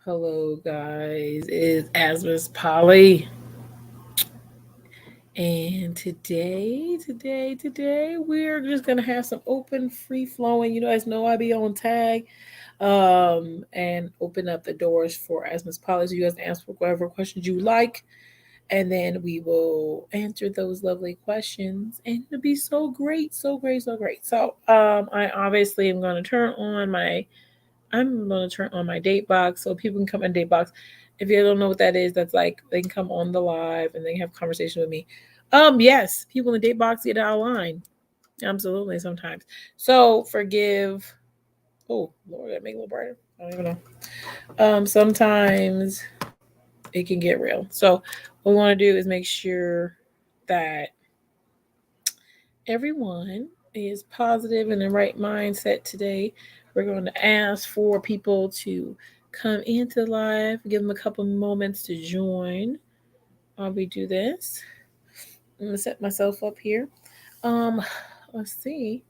Hello, guys. It's Asmus Polly. And today, we're just gonna have some open, free flowing. You guys know I be on tag, and open up the doors for Asmus Polly. So you guys can ask for whatever questions you like, and then we will answer those lovely questions, and it'll be so great, so great, so great. So, I obviously am gonna turn on my I'm gonna turn on my date box so people can come in date box. If you don't know what that is, that's like they can come on the live and they can have conversation with me. Yes, people in the date box get out of line. Absolutely, sometimes. So forgive. Oh Lord, that make it a little brighter. I don't even know. Sometimes it can get real. So what we want to do is make sure that everyone is positive and in the right mindset today. We're going to ask for people to come into the live, give them a couple moments to join while we do this. I'm gonna set myself up here. Um, let's see.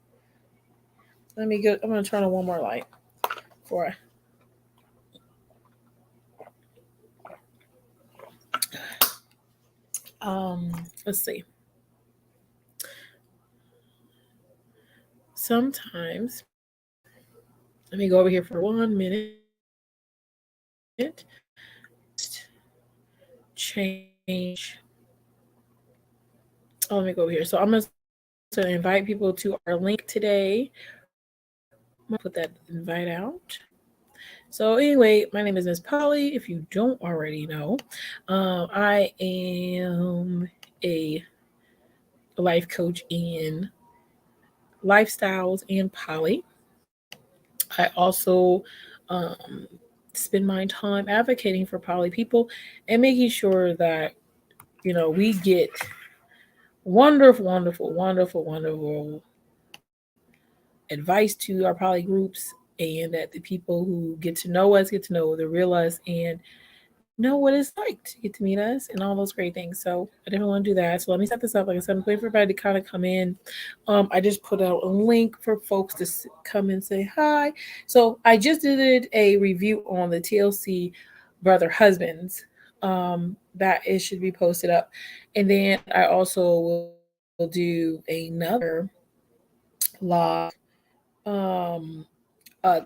Let me go. I'm gonna turn on one more light for. Let's see. Sometimes, let me go over here for 1 minute. Change. Oh, let me go over here. So I'm gonna invite people to our link today. I'm gonna put that invite out. So anyway, my name is Miss Polly. If you don't already know, I am a life coach in lifestyles and poly. I also spend my time advocating for poly people and making sure that we get wonderful advice to our poly groups, and that the people who get to know us get to know the real us and know what it's like to get to meet us and all those great things. So I didn't want to do that. So let me set this up. Like I said, I'm waiting for everybody to kind of come in. I just put out a link for folks to come and say hi. So I just did a review on the TLC Brother Husbands. That it should be posted up. And then I also will do another live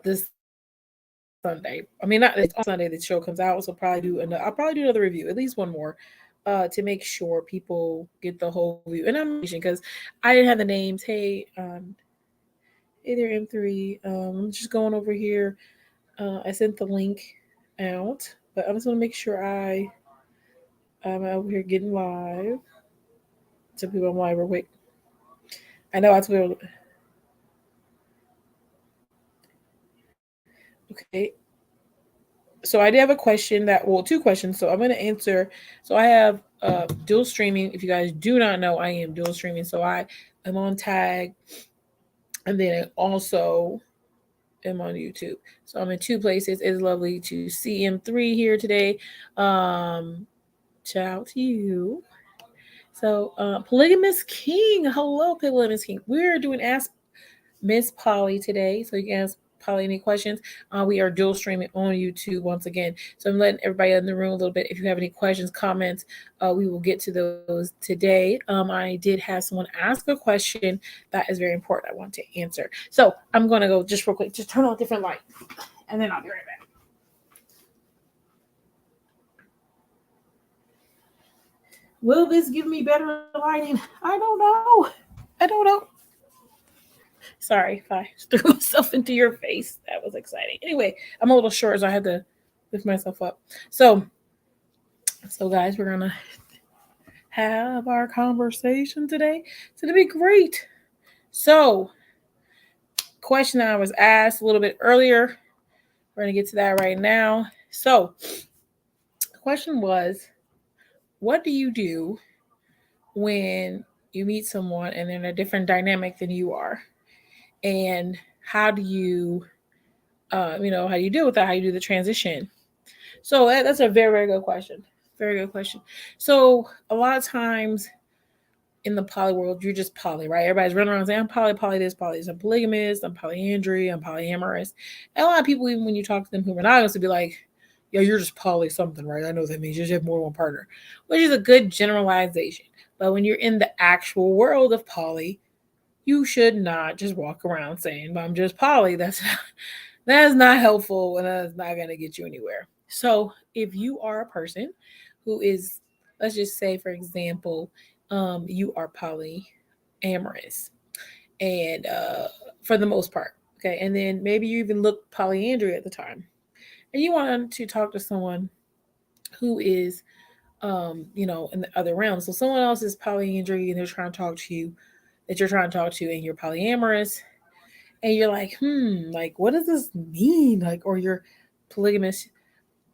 this Sunday. I mean, not it's on Sunday the show comes out, so I'll probably do another review, at least one more, to make sure people get the whole view. And I'm because I didn't have the names. Hey there, M3. I'm just going over here. I sent the link out, but I just want to make sure I'm over here getting live. So people I'm live real quick. I know I will. Okay, so I did have a question two questions. So I'm going to answer. So I have dual streaming. If you guys do not know, I am dual streaming. So I am on Tag, and then I also am on YouTube. So I'm in two places. It's lovely to see M3 here today. Shout out to you. So Polygamous King. Hello, Polygamous King. We're doing Ask Miss Polly today. So you can ask Polly any questions. We are dual streaming on YouTube once again. So I'm letting everybody in the room a little bit. If you have any questions, comments, we will get to those today. I did have someone ask a question that is very important I want to answer. So I'm going to go just real quick. Just turn on a different light, and then I'll be right back. Will this give me better lighting? I don't know. I don't know. Sorry if I threw myself into your face. That was exciting. Anyway, I'm a little short, so I had to lift myself up. So guys, we're gonna have our conversation today. It's gonna be great. So, question I was asked a little bit earlier. We're gonna get to that right now. So, question was, what do you do when you meet someone and they're in a different dynamic than you are? And how do you, how do you deal with that? How you do the transition? So that's a very, very good question. Very good question. So a lot of times in the poly world, you're just poly, right? Everybody's running around saying, I'm poly, poly this, poly this. I'm polygamous, I'm polyandry, I'm polyamorous. And a lot of people, even when you talk to them who are monogamous, will be like, yeah, you're just poly something, right? I know that means you just have more than one partner, which is a good generalization. But when you're in the actual world of poly, you should not just walk around saying, I'm just poly. That is not helpful and that's not going to get you anywhere. So if you are a person who is, let's just say, for example, you are polyamorous and for the most part, okay, and then maybe you even look polyandry at the time, and you want to talk to someone who is, in the other realm. So someone else is polyandry and they're trying to talk to you, that you're trying to talk to, and you're polyamorous, and you're like, like, what does this mean? Like, or you're polygamous.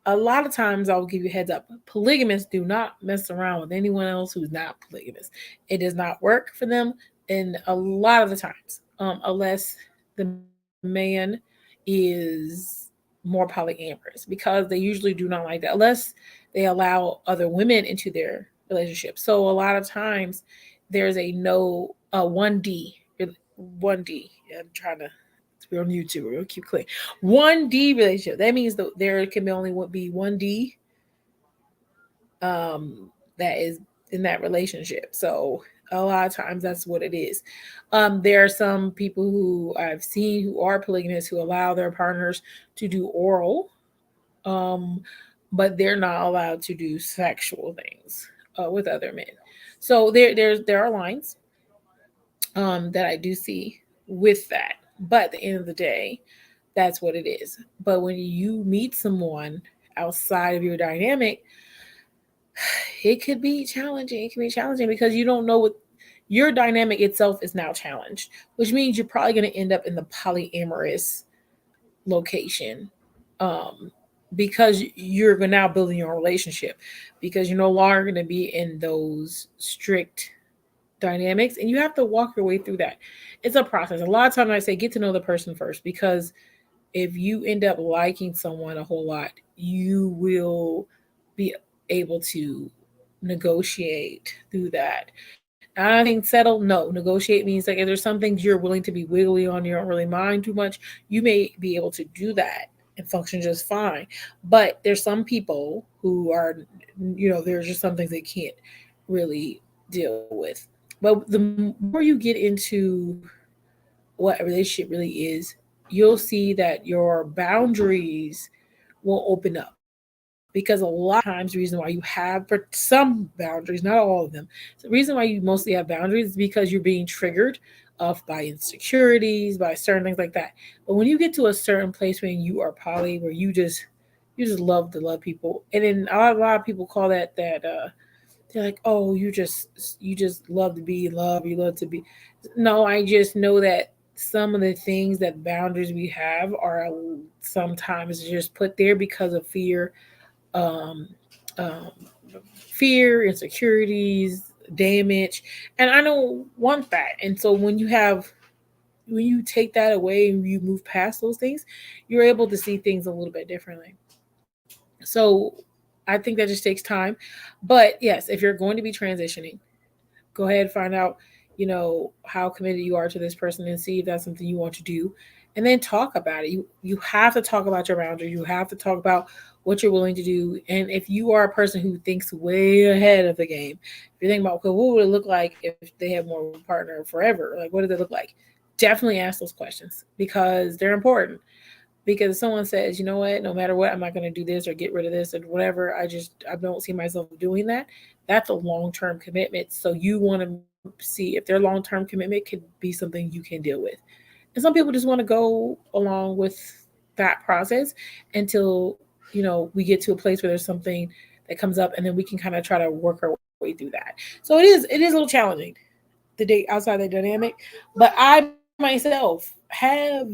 A lot of times, I'll give you a heads up. Polygamists do not mess around with anyone else who's not polygamous. It does not work for them, and a lot of the times, unless the man is more polyamorous, because they usually do not like that, unless they allow other women into their relationship. So a lot of times, there's a no 1D. 1D. I'm trying to, we're on YouTube. We're gonna keep clicking. 1D relationship. That means that there can be only be 1D um, that is in that relationship. So a lot of times that's what it is. There are some people who I've seen who are polygamous who allow their partners to do oral, um, but they're not allowed to do sexual things with other men. So there are lines that I do see with that. But at the end of the day, that's what it is. But when you meet someone outside of your dynamic, it could be challenging. It can be challenging because you don't know what your dynamic itself is now challenged, which means you're probably going to end up in the polyamorous location, um, because you're now building your own relationship, because you're no longer going to be in those strict dynamics, and you have to walk your way through that. It's a process. A lot of times I say get to know the person first, because if you end up liking someone a whole lot, you will be able to negotiate through that. I don't think settle. No, negotiate means like if there's some things you're willing to be wiggly on, you don't really mind too much, you may be able to do that and function just fine. But there's some people who are, there's just some things they can't really deal with. But the more you get into what a relationship really is, you'll see that your boundaries will open up. Because a lot of times, the reason why you have for some boundaries, not all of them, the reason why you mostly have boundaries is because you're being triggered of by insecurities, by certain things like that. But when you get to a certain place when you are poly, where you just love to love people, and then a lot of people call that they're like, oh, you just love to be in love, you love to be. No, I just know that some of the things, that boundaries we have, are sometimes just put there because of fear, um, um, fear, insecurities, damage, and I don't want that. And so when you take that away and you move past those things, you're able to see things a little bit differently. So I think that just takes time. But yes, if you're going to be transitioning, go ahead and find out, how committed you are to this person, and see if that's something you want to do. And then talk about it. You have to talk about your boundaries. You have to talk about what you're willing to do. And if you are a person who thinks way ahead of the game, if you think about, okay, what would it look like if they have more than one partner forever? Like, what does it look like? Definitely ask those questions, because they're important. Because if someone says, you know what, no matter what, I'm not going to do this or get rid of this or whatever, I don't see myself doing that. That's a long term commitment. So you want to see if their long term commitment could be something you can deal with. And some people just want to go along with that process until, we get to a place where there's something that comes up, and then we can kind of try to work our way through that. So it is a little challenging, the date outside the dynamic. But I myself have,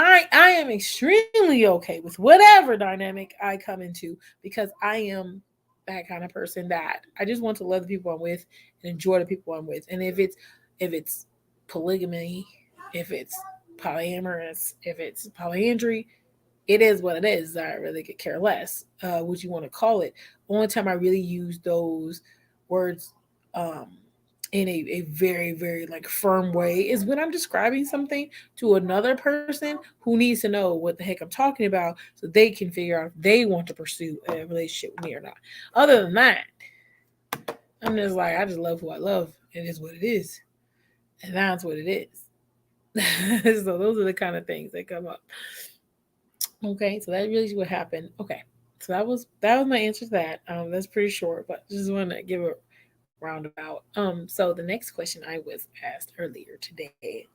I am extremely okay with whatever dynamic I come into because I am that kind of person that I just want to love the people I'm with and enjoy the people I'm with. And if it's polygamy, if it's polyamorous, if it's polyandry, it is what it is. I really could care less what you want to call it. Only time I really use those words um, in a very, very like firm way is when I'm describing something to another person who needs to know what the heck I'm talking about so they can figure out if they want to pursue a relationship with me or not. Other than that, I'm just like, I just love who I love. It is what it is. And that's what it is. So those are the kind of things that come up. Okay, so that really is what happened. Okay, so that was my answer to that. That's pretty short, but just want to give a roundabout. So the next question I was asked earlier today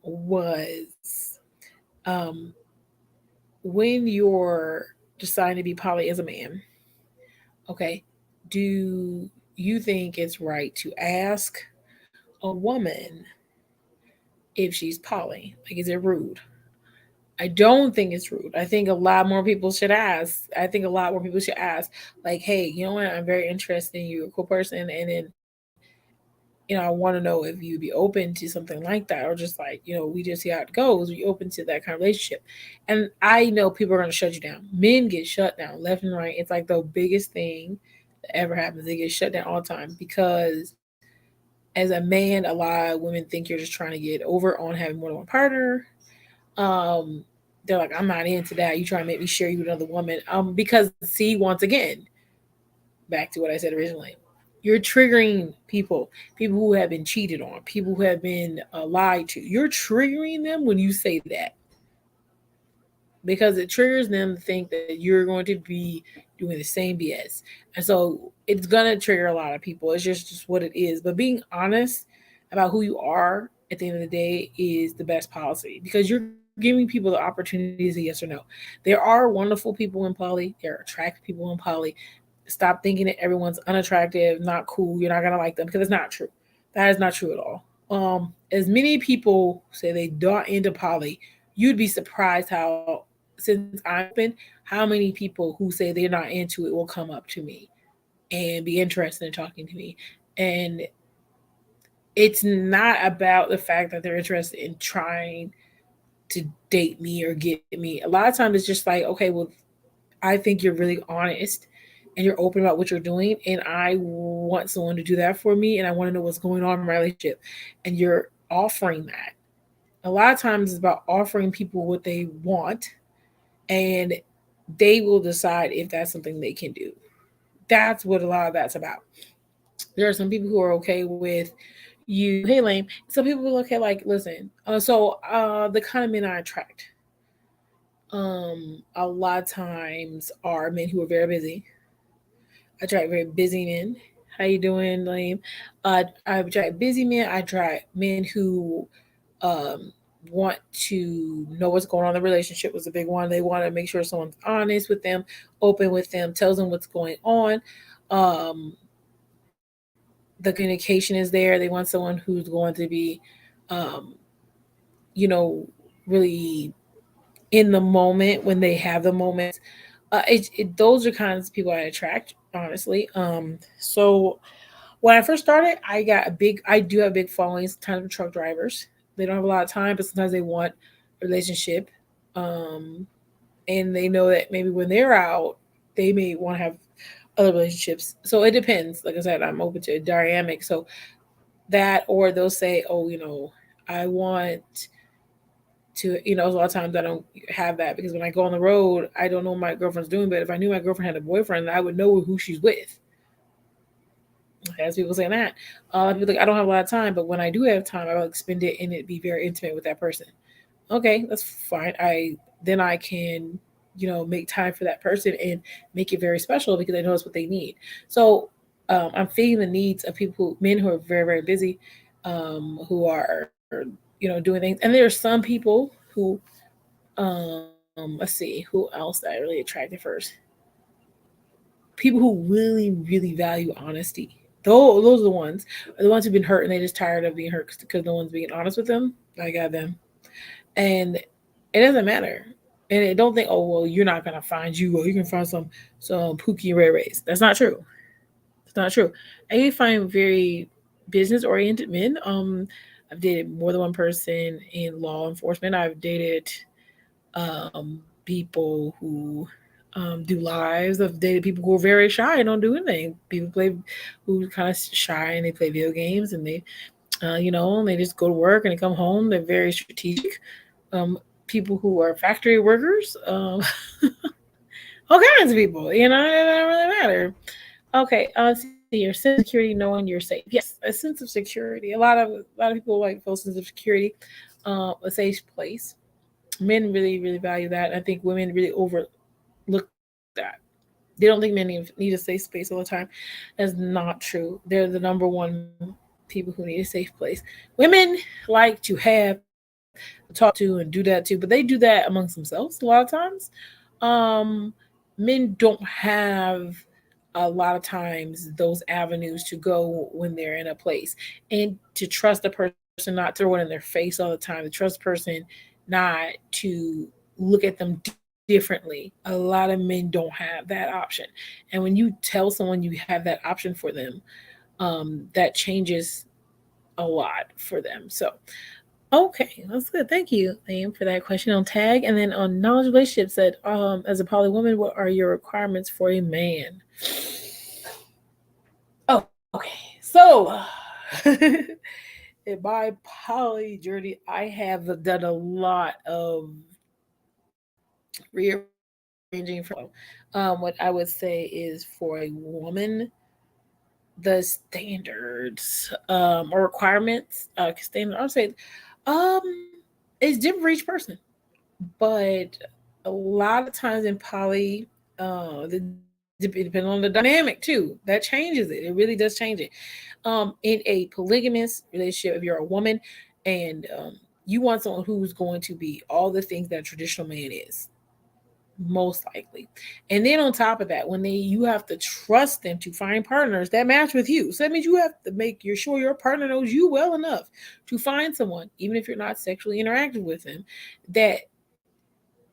was, um, when you're deciding to be poly as a man, okay, do you think it's right to ask a woman if she's poly? Like, is it rude? I don't think it's rude. I think a lot more people should ask. I think a lot more people should ask, like, hey, you know what? I'm very interested in you, you're a cool person. And then, I want to know if you'd be open to something like that, or just like, we just see how it goes. Are you open to that kind of relationship? And I know people are going to shut you down. Men get shut down left and right. It's like the biggest thing that ever happens. They get shut down all the time because as a man, a lot of women think you're just trying to get over on having more than one partner. um they're like, I'm not into that, you trying to make me share you with another woman. Because see, once again, back to what I said originally, you're triggering people who have been cheated on, people who have been lied to. You're triggering them when you say that, because it triggers them to think that you're going to be doing the same BS. And so it's gonna trigger a lot of people. It's just what it is. But being honest about who you are at the end of the day is the best policy, because you're giving people the opportunity to say yes or no. There are wonderful people in poly, there are attractive people in poly. Stop thinking that everyone's unattractive, not cool, you're not gonna like them, because it's not true. That is not true at all. As many people say they don't into poly, you'd be surprised how, since I'm open, how many people who say they're not into it will come up to me and be interested in talking to me. And it's not about the fact that they're interested in trying to date me or get me. A lot of times it's just like, okay, well, I think you're really honest and you're open about what you're doing, and I want someone to do that for me, and I want to know what's going on in my relationship, and you're offering that. A lot of times it's about offering people what they want, and they will decide if that's something they can do. That's what a lot of that's about. There are some people who are okay with you, hey lame. Some people will okay, like, listen. The kind of men I attract, a lot of times are men who are very busy. I attract very busy men. How you doing, lame? I attract busy men. I attract men who um want to know what's going on in the relationship was a big one. They want to make sure someone's honest with them, open with them, tells them what's going on. Um, the communication is there. They want someone who's going to be, um, you know, really in the moment when they have the moments. Those are kinds of people I attract, honestly. So when I first started, I do have a big following, sometimes of truck drivers. They don't have a lot of time, but sometimes they want a relationship. Um, and they know that maybe when they're out, they may want to have other relationships. So it depends. Like I said, I'm open to a dynamic. So that, or they'll say, oh, I want to, a lot of times I don't have that because when I go on the road, I don't know what my girlfriend's doing. But if I knew my girlfriend had a boyfriend, I would know who she's with. As people saying that, people think I don't have a lot of time, but when I do have time, I will spend it and it be very intimate with that person. Okay, that's fine. I can, make time for that person and make it very special because I know it's what they need. So I'm feeding the needs of men who are very, very busy, who are, doing things. And there are some people who, let's see, who else that I really attracted first? People who really, really value honesty. Those are the ones who've been hurt and they just tired of being hurt because no one's being honest with them. I got them. And It doesn't matter. And it don't think, oh well, you're not gonna find you, or you can find some Pookie Ray Rays. That's not true. It's not true. I find very business oriented men. I've dated more than one person in law enforcement. I've dated people who do lives. I've dated people who are very shy and don't do anything. People play who kind of shy and they play video games and they, and they just go to work and they come home. They're very strategic. Um, People who are factory workers. All kinds of people. It doesn't really matter. Okay, see your sense of security, knowing you're safe. Yes, a sense of security. A lot of people like feel sense of security, a safe place. Men really, really value that. I think women really overlook that. They don't think men need a safe space all the time. That's not true. They're the number one people who need a safe place. Women like to have talk to and do that too, but they do that amongst themselves a lot of times. Um, Men don't have a lot of times those avenues to go when they're in a place, and to trust the person, not throw it in their face all the time, to trust the person not to look at them differently. A lot of men don't have that option. And when you tell someone you have that option for them, that changes a lot for them. So okay, that's good. Thank you, Liam, for that question on tag. And then on knowledge relationships, said, as a poly woman, what are your requirements for a man? Okay, so in my poly journey, I have done a lot of rearranging for what I would say is for a woman, the standards or requirements, standard. I would say, um, it's different for each person. But a lot of times in poly, depending on the dynamic too, that changes it. It really does change it. In a polygamous relationship, if you're a woman and you want someone who's going to be all the things that a traditional man is, most likely. And then on top of that, when you have to trust them to find partners that match with you. So that means you have to make you're sure your partner knows you well enough to find someone, even if you're not sexually interactive with them, that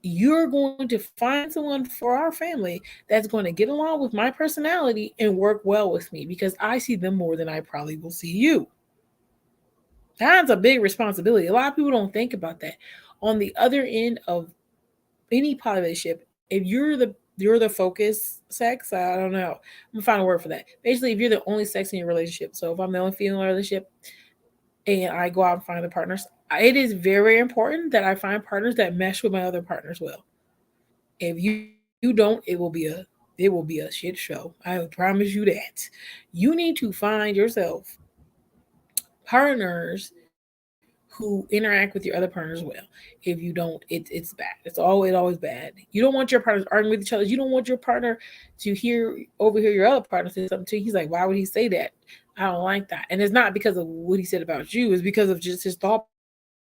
you're going to find someone for our family that's going to get along with my personality and work well with me because I see them more than I probably will see you. That's a big responsibility. A lot of people don't think about that. On the other end of any poly relationship, if you're the focus sex, I don't know. I'm gonna find a word for that. Basically, if you're the only sex in your relationship, so if I'm the only female in a relationship and I go out and find the partners, it is very important that I find partners that mesh with my other partners well. If you don't, it will be a shit show. I promise you that. You need to find yourself partners who interact with your other partners well. If you don't, it's bad. It always bad. You don't want your partners arguing with each other. You don't want your partner to overhear your other partner say something to you. He's like, why would he say that? I don't like that. And it's not because of what he said about you. It's because of just his thought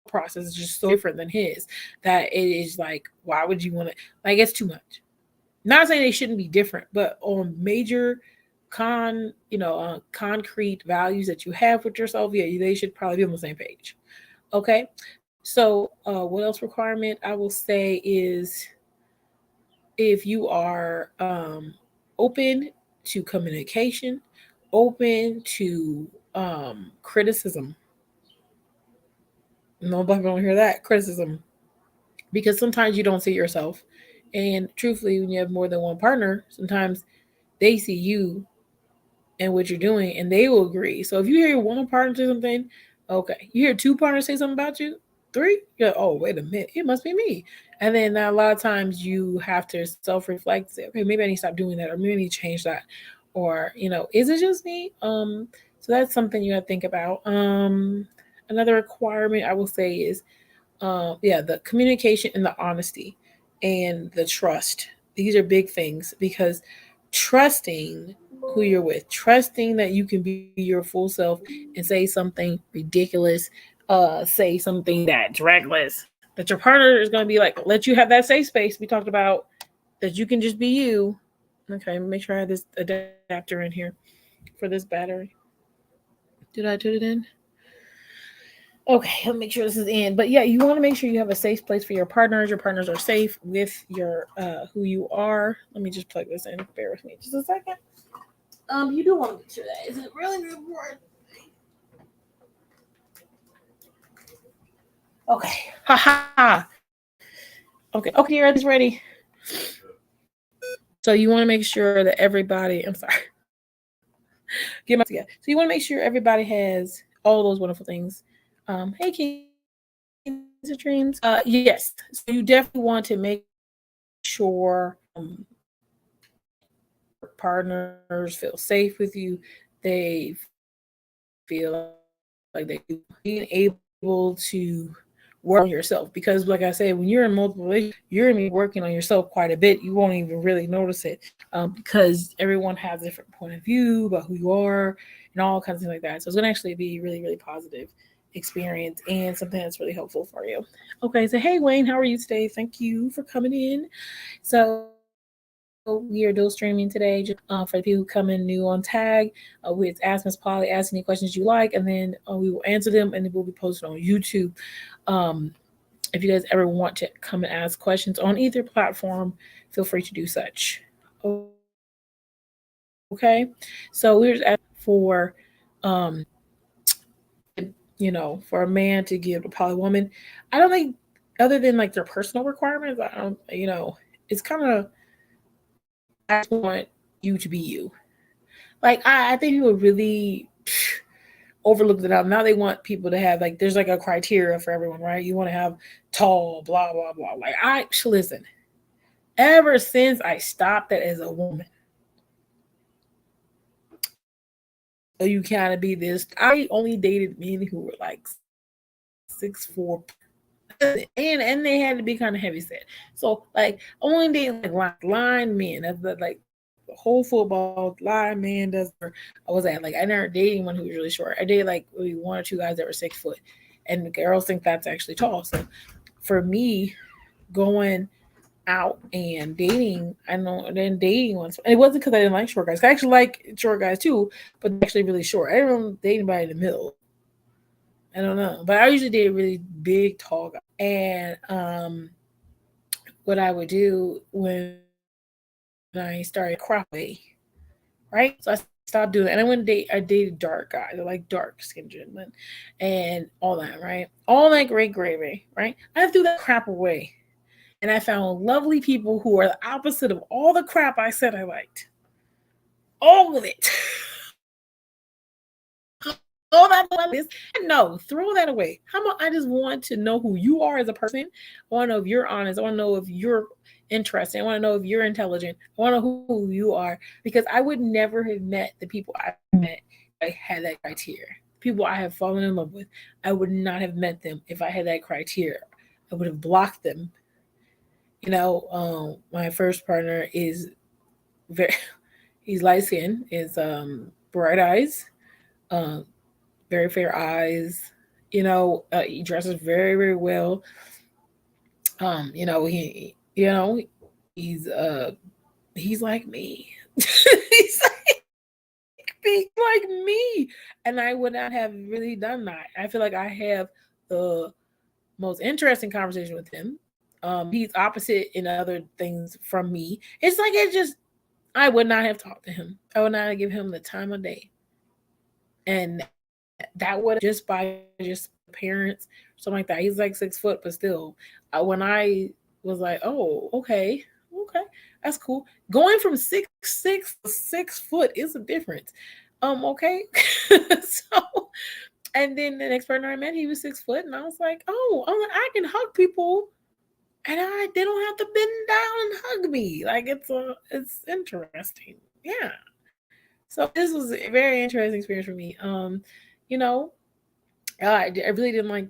process is just so different than his that it is like, why would you want to, like, it's too much. Not saying they shouldn't be different, but on major concrete values that you have with yourself, yeah, they should probably be on the same page. Okay. So, what else requirement I will say is if you are open to communication, open to criticism. Nobody don't hear that criticism because sometimes you don't see yourself, and truthfully, when you have more than one partner, sometimes they see you and what you're doing, and they will agree. So if you hear one partner say something, okay, you hear two partners say something about you, three, you're like, oh, wait a minute, it must be me. And then a lot of times you have to self-reflect, say, okay, maybe I need to stop doing that, or maybe I need to change that, or is it just me? So that's something you have to think about. Another requirement I will say is, yeah, the communication and the honesty and the trust. These are big things because trusting who you're with, trusting that you can be your full self and say something ridiculous, say something that's reckless, that your partner is going to be like, let you have that safe space we talked about, that you can just be you. Okay, make sure I have this adapter in here for this battery. Did I put it in? Okay, let me make sure this is in. But yeah, you want to make sure you have a safe place for your partners. Your partners are safe with your who you are. Let me just plug this in. Bear with me just a second. You do want to make sure that is it really important. Okay. Ha. Okay, Dear, is ready. So you want to make sure that everybody. I'm sorry. Get my together. So you want to make sure everybody has all those wonderful things. Hey, Kings of Dreams. Yes. So you definitely want to make sure partners feel safe with you. They feel like they being able to work on yourself, because like I said, when you're in multiple relationships, you're gonna be working on yourself quite a bit. You won't even really notice it, because everyone has a different point of view about who you are and all kinds of things like that. So it's gonna actually be really, really positive experience and something that's really helpful for you. Okay, so hey Wayne, how are you today? Thank you for coming in. So we are dual streaming today, just for the people who come in new on tag. We ask Miss Polly, ask any questions you like, and then we will answer them, and it will be posted on YouTube. Um, if you guys ever want to come and ask questions on either platform, feel free to do such. Okay, so we were just asking for, um, for a man to give a poly woman. I don't think, other than like their personal requirements, I don't, it's kind of, I just want you to be you. Like I think people really overlooked it out. Now they want people to have like there's like a criteria for everyone, right? You want to have tall, blah blah blah. Like listen. Ever since I stopped that as a woman, so you kind of be this. I only dated men who were like 6'4", and they had to be kind of heavy set. So like only dating like line men. That's like the whole football line man does. I was at like I never dated anyone who was really short. I dated like maybe one or two guys that were 6 foot, and the girls think that's actually tall. So for me, going out and dating, I know then dating once. And it wasn't because I didn't like short guys. I actually like short guys too, but they're actually really short. I didn't really date anybody in the middle. I don't know, but I usually date really big, tall guys. And what I would do when I started away, right? So I stopped doing it. And I went to date, I dated dark guys. I like dark skinned gentlemen and all that, right? All that great gravy, right? I threw that crap away. And I found lovely people who are the opposite of all the crap I said I liked. All of it. All that is no, throw that away. How about I just want to know who you are as a person? I want to know if you're honest. I want to know if you're interesting. I want to know if you're intelligent. I want to know who you are, because I would never have met the people I met if I had that criteria. People I have fallen in love with, I would not have met them if I had that criteria. I would have blocked them. My first partner is very he's light skinned, is bright eyes, um, very fair eyes. He dresses very, very well. He he's he's like me. He's like me. And I would not have really done that. I feel like I have the most interesting conversation with him. He's opposite in other things from me. It's like I would not have talked to him. I would not have given him the time of day. And that would just by just appearance, something like that. He's like 6 foot, but still, when I was like, oh, okay, that's cool. Going from 6'6" to 6 foot is a difference. Okay. So, and then the next partner I met, he was 6 foot, and I was like, oh, I can hug people, and they don't have to bend down and hug me. Like it's interesting. Yeah. So this was a very interesting experience for me. You know, I really didn't like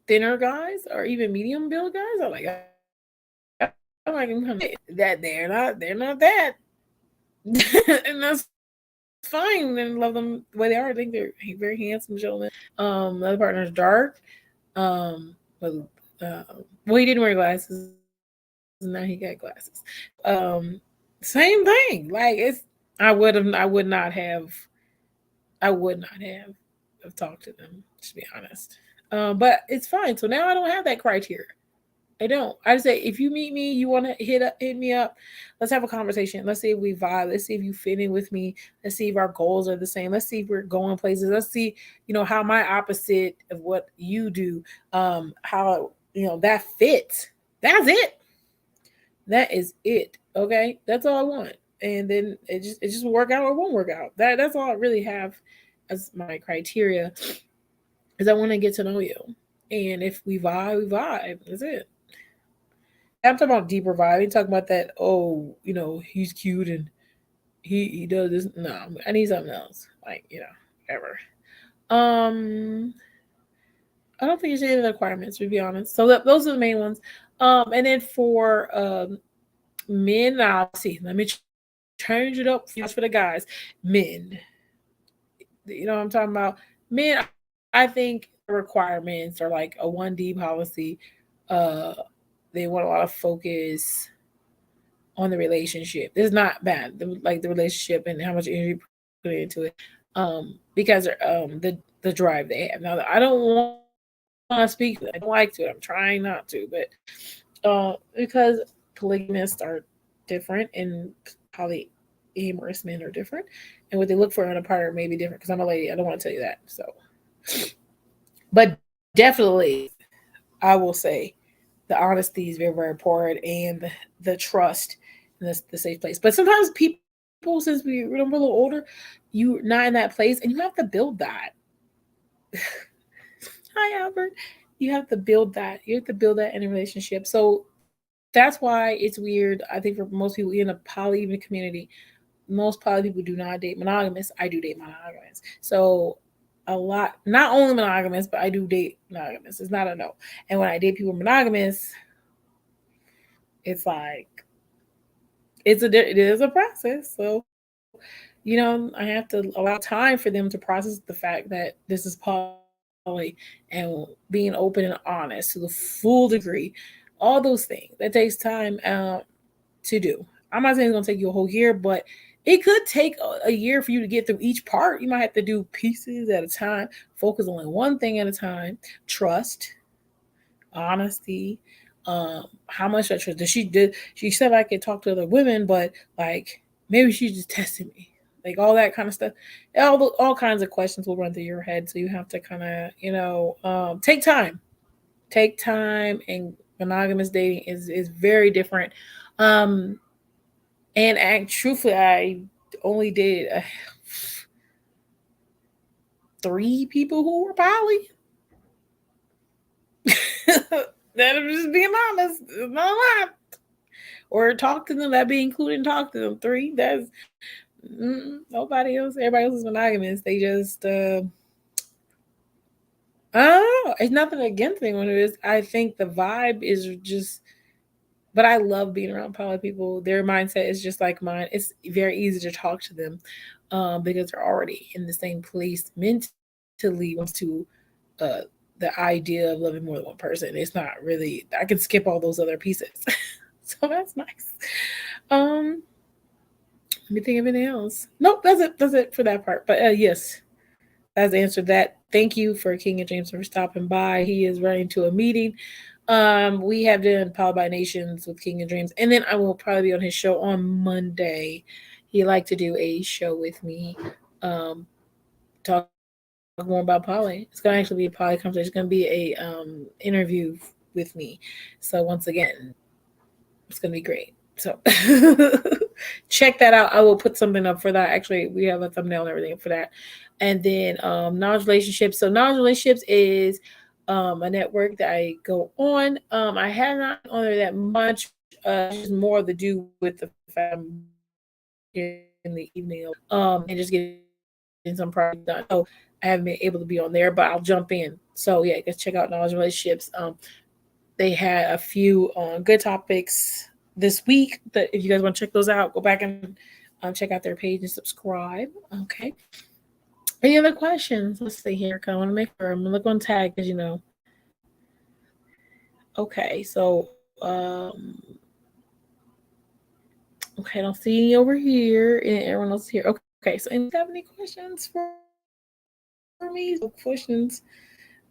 thinner guys or even medium build guys. I'm like that they're not that, and that's fine. And love them the way they are. I think they're very handsome gentlemen. The other partner's dark. But well, he didn't wear glasses. Now he got glasses. Same thing. Like I would not have. I would not have talked to them, to be honest. But it's fine. So now I don't have that criteria. I don't. I just say if you meet me, you want to hit me up. Let's have a conversation. Let's see if we vibe. Let's see if you fit in with me. Let's see if our goals are the same. Let's see if we're going places. Let's see, how my opposite of what you do, how that fits. That's it. That is it. Okay, that's all I want. And then it just will work out or won't work out. That's all I really have as my criteria. Is I want to get to know you, and if we vibe, we vibe. That's it. I'm talking about deeper vibe. I ain't talking about that. Oh, he's cute and he does this. No, I need something else. Like whatever. Um, I don't think it's any of the requirements to be honest. So those are the main ones. And then for men, now see. Let me change it up for the guys. Men, what I'm talking about. Men, I think requirements are like a 1D policy. Uh, they want a lot of focus on the relationship. It's not bad, like the relationship and how much energy put into it, because the drive they have. Now, I don't want to speak. I don't like to. I'm trying not to, but because polygamists are different and polyamorous men are different, and what they look for in a partner may be different. Because I'm a lady, I don't want to tell you that. So, but definitely, I will say the honesty is very, very important, and the trust and the safe place. But sometimes people, since we're a little older, you're not in that place, and you have to build that. Hi, Albert. You have to build that. You have to build that in a relationship. So that's why it's weird. I think for most people in a poly community, most poly people do not date monogamous. I do date monogamous. So a lot, not only monogamous, but I do date monogamous. It's not a no. And when I date people monogamous, it's like it is a process. So I have to allow time for them to process the fact that this is poly and being open and honest to the full degree. All those things that takes time to do. I'm not saying it's gonna take you a whole year, but it could take a year for you to get through each part. You might have to do pieces at a time, focus on one thing at a time. Trust, honesty, how much I trust. She said I could talk to other women, but like maybe she's just testing me. Like all that kind of stuff. All kinds of questions will run through your head. So you have to kind of, take time. Take time, and monogamous dating is very different. Um and truthfully, I only dated 3 people who were poly. That I'm just being honest. It's not a lot. Or talk to them. That be including talk to them. 3. That's nobody else. Everybody else is monogamous. They just I don't know. It's nothing against anyone who is. I think the vibe is just. But I love being around poly people. Their mindset is just like mine. It's very easy to talk to them, because they're already in the same place mentally when it comes to uh, the idea of loving more than one person. It's not really. I can skip all those other pieces, so that's nice. Um, Let me think of anything else. Nope, that's it. That's it for that part. But yes, that's answered that. Thank you for King and James for stopping by. He is running to a meeting. We have done Powered by Nations with King and Dreams, and then I will probably be on his show on Monday. He like to do a show with me, talk more about poly. It's gonna actually be a poly conversation. It's gonna be a interview with me. So once again, it's gonna be great. So check that out. I will put something up for that. Actually, we have a thumbnail and everything for that. And then knowledge relationships. So knowledge relationships is a network that I go on. I have not on there that much. Just more to do with the fact I'm in the evening, and just getting some projects done. So I haven't been able to be on there, but I'll jump in. So yeah, guys, check out knowledge relationships. They had a few good topics this week. That if you guys want to check those out, go back and check out their page and subscribe. Okay. Any other questions? Let's see here. I want to make sure I'm gonna look on tag because Okay, so okay, I don't see any over here, and everyone else is here. Okay, so anyone have any questions for me? So questions.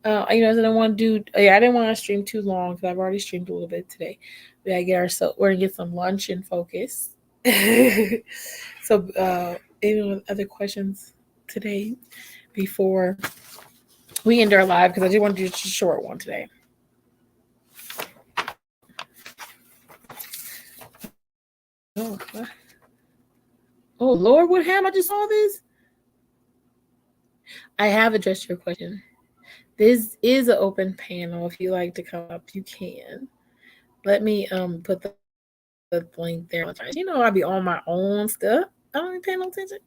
I didn't want to do. Yeah, I didn't want to stream too long because I've already streamed a little bit today. We gotta get ourselves. We're gonna get some lunch and focus. So, any other questions today before we end our live? Because I do want to do just a short one today. Oh, oh Lord, what happened? I just saw this. I have addressed your question. This is an open panel. If you like to come up, you can. Let me put the link there. You know, I be on my own stuff. I don't even pay no attention.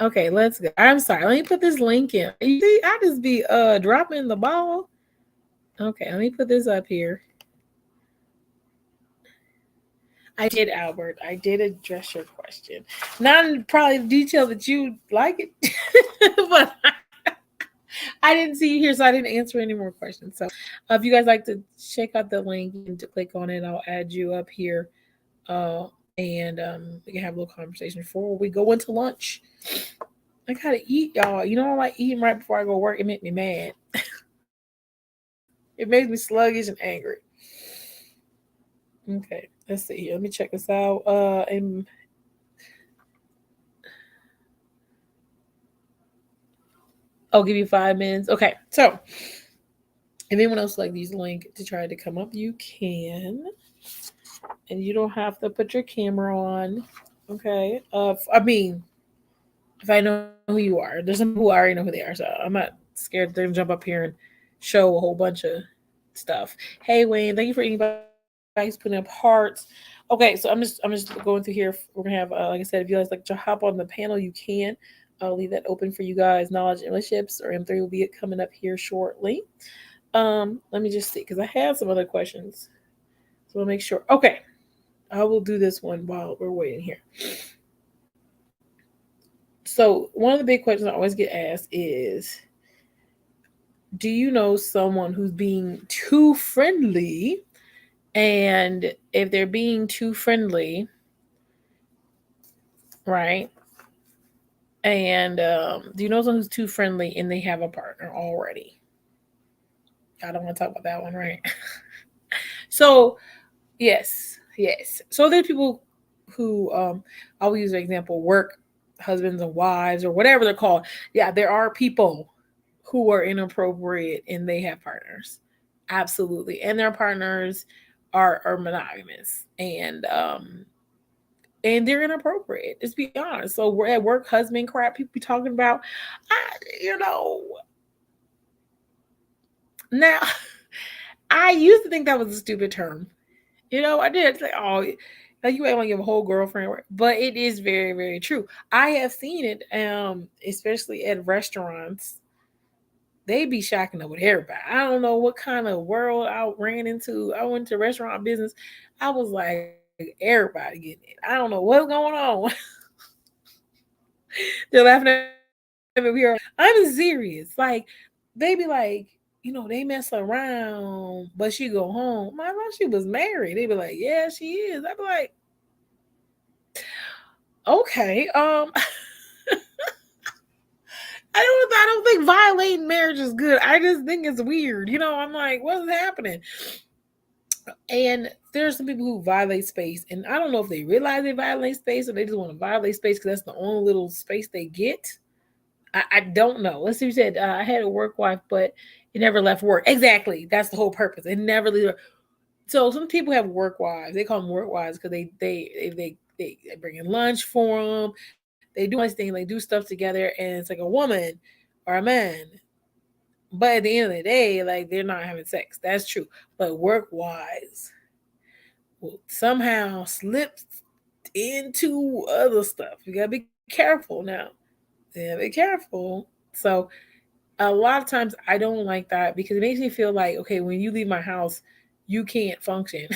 Okay, let's go. I'm sorry. Let me put this link in. You see, I just be dropping the ball. Okay, let me put this up here. I did, Albert. I did address your question. Not in probably the detail that you like it, but I didn't see you here, so I didn't answer any more questions. So, if you guys like to check out the link and to click on it, I'll add you up here, uh, and we can have a little conversation before we go into lunch. I gotta eat, y'all. You know, I like eating right before I go to work. It makes me mad. It makes me sluggish and angry. Okay, let's see here. Let me check this out. And I'll give you 5 minutes. Okay, so if anyone else like these link to try to come up, you can, and you don't have to put your camera on. Okay. I mean, if I know who you are, there's some people who already know who they are, so I'm not scared they're gonna jump up here and show a whole bunch of stuff. Hey Wayne, thank you for anybody who's putting up hearts. Okay, so I'm just going through here. We're gonna have like I said, if you guys like to hop on the panel, you can. I'll leave that open for you guys. Knowledge and relationships or M3 will be coming up here shortly. Let me just see because I have some other questions. So we'll make sure. Okay, I will do this one while we're waiting here. So one of the big questions I always get asked is, do you know someone who's being too friendly? And if they're being too friendly, right? And do you know someone who's too friendly and they have a partner already? I don't want to talk about that one, right? So yes. So there are people who I will use an example, work husbands and wives or whatever they're called. Yeah, there are people who are inappropriate and they have partners. Absolutely. And their partners are monogamous and they're inappropriate. Let's be honest. So we're at work, husband crap people be talking about. You know, now I used to think that was a stupid term. You know, I did say, oh, like you ain't want to give a whole girlfriend, but it is very, very true. I have seen it, especially at restaurants. They be shacking up with everybody. I don't know what kind of world I ran into. I went to restaurant business. I was like, everybody getting it. I don't know what's going on. They're laughing at me. I'm serious. Like, they be like, they mess around, but she go home. I thought she was married. They be like, yeah, she is. I be like, okay. I don't think violating marriage is good. I just think it's weird. I'm like, what's happening? And there's some people who violate space, and I don't know if they realize they violate space or they just want to violate space because that's the only little space they get. I don't know. Let's see. You said I had a work wife, but it never left work. Exactly. That's the whole purpose. It never leave. So some people have work wives. They call them work wives because they bring in lunch for them. They do nice things. They do stuff together, and it's like a woman or a man. But at the end of the day, like they're not having sex. That's true. But work wives will somehow slip into other stuff. You gotta be careful now. Yeah, be careful. So a lot of times I don't like that because it makes me feel like, okay, when you leave my house, you can't function.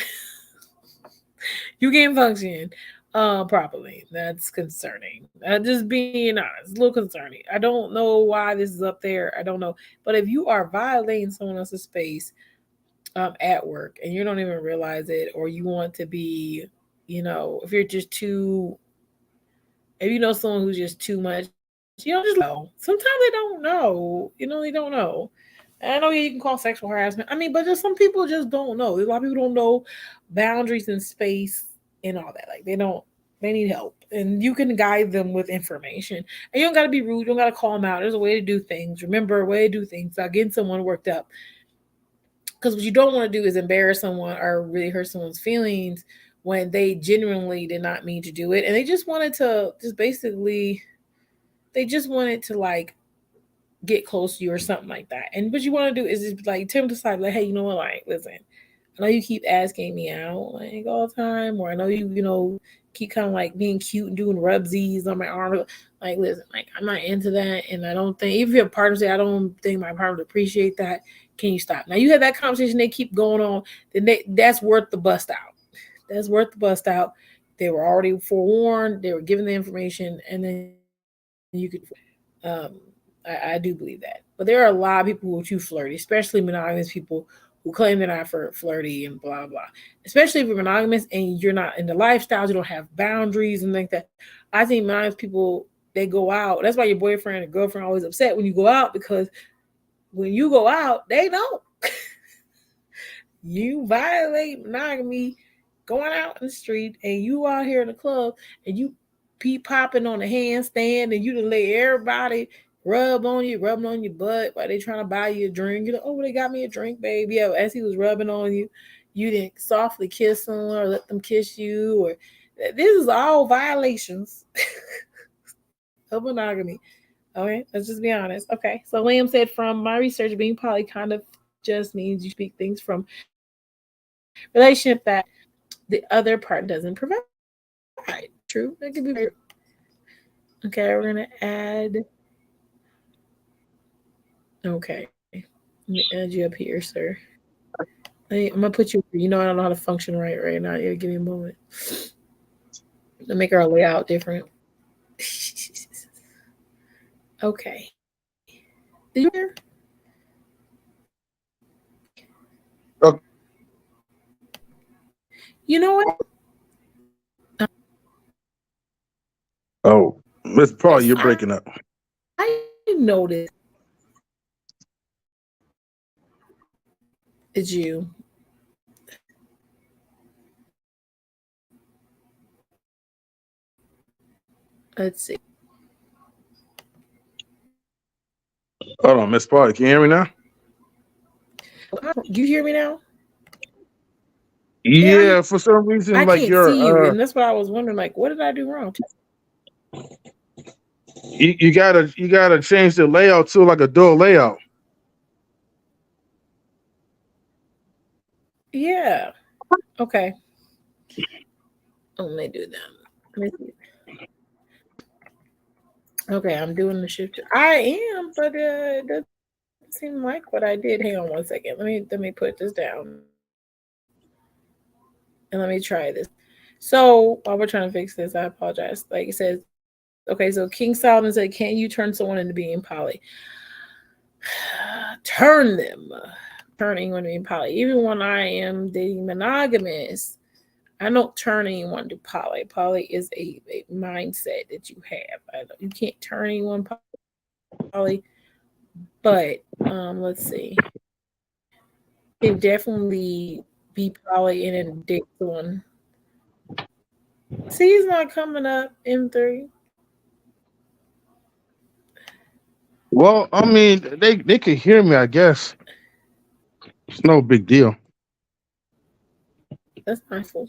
You can't function properly. That's concerning. Just being honest, a little concerning. I don't know why this is up there. I don't know. But if you are violating someone else's space at work and you don't even realize it, or you want to be, if you're just too, if you know someone who's just too much, You know, just know. Sometimes they don't know. You know, they don't know. And I know you can call sexual harassment. I mean, but just some people just don't know. A lot of people don't know boundaries in space and all that. Like they don't. They need help, and you can guide them with information. And you don't got to be rude. You don't got to call them out. There's a way to do things. Remember, a way to do things without getting someone worked up. Because what you don't want to do is embarrass someone or really hurt someone's feelings when they genuinely did not mean to do it, and they just wanted to just basically they just wanted to like get close to you or something like that. And what you want to do is just like tell them to side, like, hey, you know what, like, listen, I know you keep asking me out like all the time, or I know you know, keep kind of like being cute and doing rubsies on my arm. Like, listen, like I'm not into that, and I don't think even if your partner say I don't think my partner would appreciate that. Can you stop? Now you have that conversation, they keep going on, then that's worth the bust out. That's worth the bust out. They were already forewarned. They were given the information, and then you could. Um, I do believe that. But there are a lot of people who are too flirty, especially monogamous people who claim they're not for flirty and blah blah. Especially if you're monogamous and you're not in the lifestyles, you don't have boundaries and like that. I think monogamous people they go out. That's why your boyfriend and girlfriend are always upset when you go out because when you go out, they know you violate monogamy going out in the street and you out here in the club and you be popping on the handstand and you done let everybody rubbing on your butt while they trying to buy you a drink. You know, oh, they got me a drink, baby. Yeah, as he was rubbing on you, you didn't softly kiss them or let them kiss you. Or this is all violations of monogamy. Okay, let's just be honest. Okay, so Liam said, from my research, being poly kind of just means you speak things from relationship that the other part doesn't provide. True, that could be very. Okay, we're gonna add. Okay, let me add you up here, sir. I'm gonna put you. You know I don't know how to function right now. Yeah, give me a moment. To make our layout different. Okay. Did you hear? Oh, You know what? oh, Miss Paul, Yes, you're breaking up. I noticed. It's you. Let's see. Hold on, Miss Paul, can you hear me now? Do you hear me now? Yeah, Yeah, for some reason, I like can't see you, your and that's what I was wondering. Like, what did I do wrong? you gotta change the layout to like a dual layout. Yeah. Okay. Let me do that. Let me see. Okay, I'm doing the shift. I am, but it doesn't seem like what I did. Hang on one second. Let me put this down and let me try this. So while we're trying to fix this, I apologize. Like it says, okay, so King Solomon said, "Can you turn someone into being poly? Turn them, turn anyone to being poly. Even when I am dating monogamous, I don't turn anyone to poly. Poly is a mindset that you have. You can't turn anyone poly, but let's see. Can definitely be poly and then date someone. See, he's not coming up M3. Well, I mean, they can hear me, I guess. It's no big deal. That's mindful.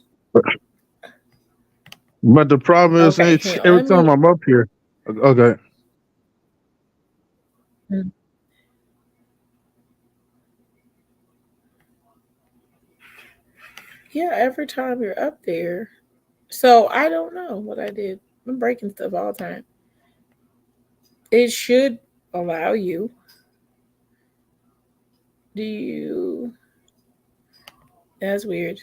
But the problem is, Okay, it's hang on. every Let time me. I'm up here. Okay. Mm, yeah, every time you're up there. So I don't know what I did. I'm breaking stuff all the time. It should allow you. Do you? That's weird.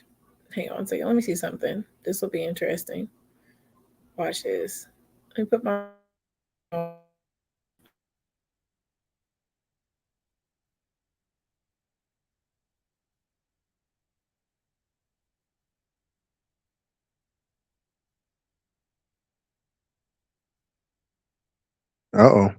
Hang on a second. Let me see something. This will be interesting. Watch this. Let me put my Uh-oh.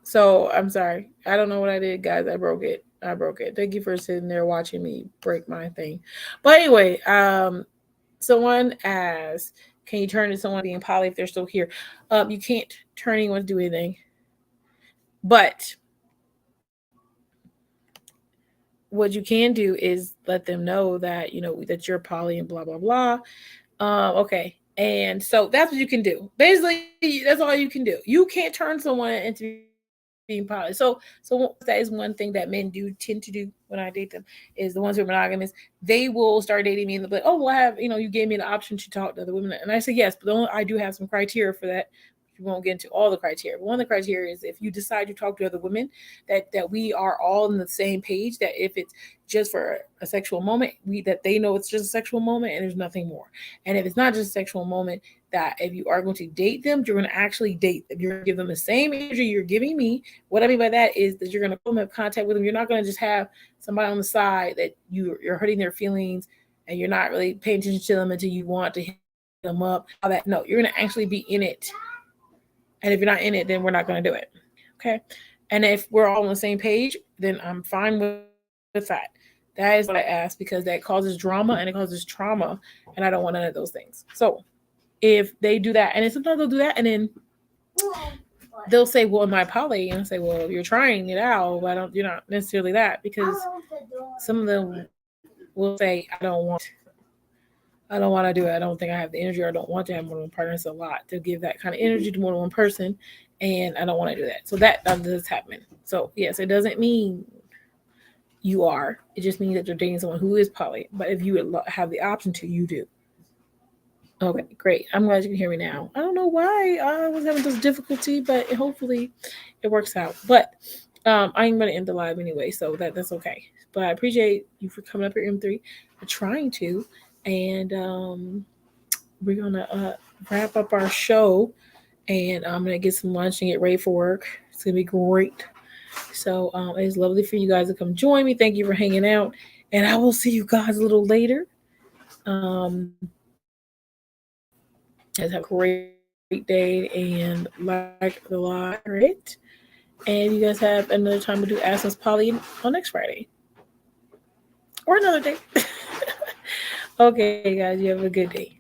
So I'm sorry. I don't know what I did, guys. I broke it. Thank you for sitting there watching me break my thing. But anyway, someone asked, can you turn to someone being poly if they're still here? You can't turn anyone to do anything. But what you can do is let them know that, that you're poly and blah, blah, blah. Okay. And so that's what you can do. Basically, that's all you can do. You can't turn someone into being poly. So that is one thing that men do tend to do when I date them, is the ones who are monogamous. They will start dating me and they'll be like, oh, well, I have, you gave me the option to talk to other women. And I say, yes, but I do have some criteria for that. We won't get into all the criteria. But one of the criteria is if you decide to talk to other women, that we are all on the same page, that if it's just for a sexual moment, that they know it's just a sexual moment and there's nothing more. And if it's not just a sexual moment, that if you are going to date them, you're going to actually date them. You're going to give them the same energy you're giving me. What I mean by that is that you're going to come have contact with them. You're not going to just have somebody on the side that you're hurting their feelings and you're not really paying attention to them until you want to hit them up. All that. No, you're going to actually be in it. And if you're not in it, then we're not going to do it. Okay. And if we're all on the same page, then I'm fine with that. That is what I ask, because that causes drama and it causes trauma. And I don't want none of those things. So if they do that, and then sometimes they'll do that, and then they'll say, well, am I poly? And I say, well, you're trying it out, but you're not necessarily that, because some of them will say, I don't want to do it. I don't think I have the energy, or I don't want to have more than one partner. It's a lot to give that kind of energy to more than one person, and I don't want to do that. So that does happen. So yes, it doesn't mean you are. It just means that you're dating someone who is poly. But if you would have the option to, you do. Okay, great. I'm glad you can hear me now. I don't know why I was having this difficulty, but hopefully it works out. But I'm going to end the live anyway, so that's okay. But I appreciate you for coming up here, M3, for trying to. And we're going to wrap up our show. And I'm going to get some lunch and get ready for work. It's going to be great. So it's lovely for you guys to come join me. Thank you for hanging out. And I will see you guys a little later. Guys have a great day and like the live, right? And you guys have another time to do Ask Us Polly on next Friday. Or another day. Okay, guys, you have a good day.